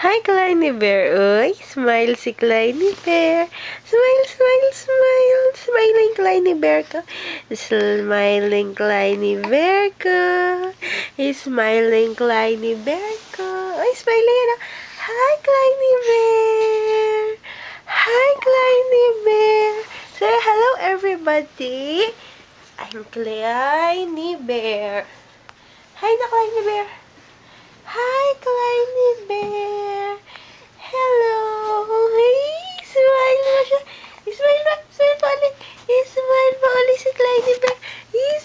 Hi, Kleiny Bear. Uy, smile si Kleiny Bear. Smile, smile, smile. Smiling Kleiny Bear ka. Smiling Kleiny Bear ka. Smiling Kleiny Bear ka. Uy, smiling na. Hi, Kleiny Bear. Hi, Kleiny Bear. Say hello, everybody. I'm Kleiny Bear. Hi na, Kleiny Bear. Hi, Kleiny Bear. Hello. Hey, smile mo siya. Smile pa. Smile pa ulit. Smile pa ulit si Kleiny Bear.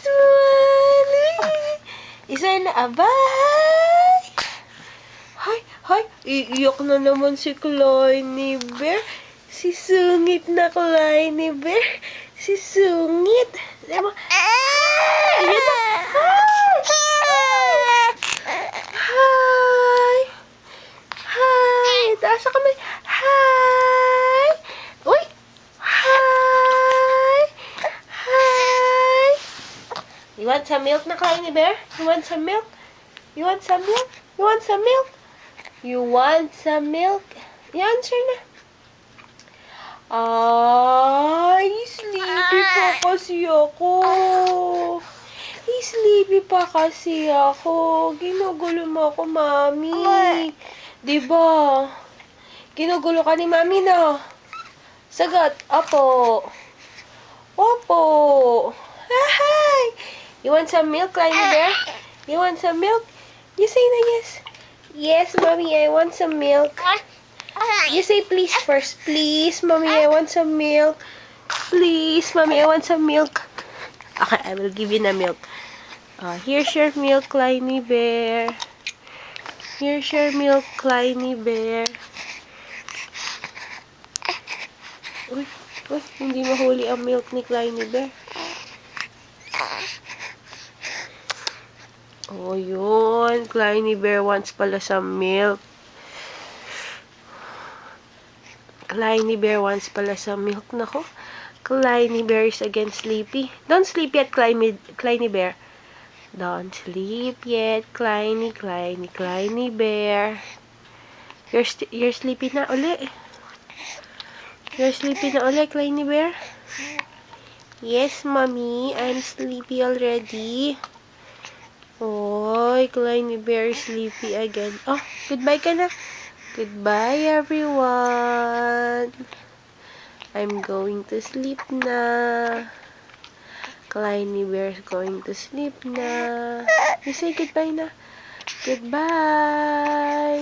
Smile. Smile na. Abay. Hi, hi. Iiyak na naman si Kleiny Bear. Si sungit na Kleiny Bear. Si sungit. Alam mo, ayun na. Hi! Hi! Taas sa kamay. Hi! Uy! Hi! Hi! You want some milk na, Kleiny Bear? You want some milk? You want some milk? You want some milk? You want some milk? I-answer na. Ay, sleepy pa kasi ako. Sleepy pa kasi ako. Ginugulo mo ako, Mami. Diba? Ginugulo ka ni Mami, no? Sagot, opo. Opo. Hi! You want some milk, Kleiny Bear? You want some milk? You say na yes. Yes, Mommy, I want some milk. You say please first. Please, Mommy, I want some milk. Please, Mommy, I want some milk. Okay, I will give you the milk. Here's your milk, Kleiny Bear. Here's your milk, Kleiny Bear. Uy, hindi mahuli ang milk ni Kleiny Bear. Oh, yun. Kleiny Bear wants pala some milk. Kleiny Bear wants pala some milk. Nako. Kleiny Bear is again sleepy. Don't sleep yet, Kleiny Bear. Don't sleep yet, Kleiny Bear. You're sleepy na uli. You're sleepy na uli, Kleiny Bear? Yes, Mommy. I'm sleepy already. Oy, Kleiny Bear is sleepy again. Oh, goodbye ka na. Goodbye, everyone. I'm going to sleep na. Kleiny Bear is going to sleep na. You say goodbye na. Goodbye.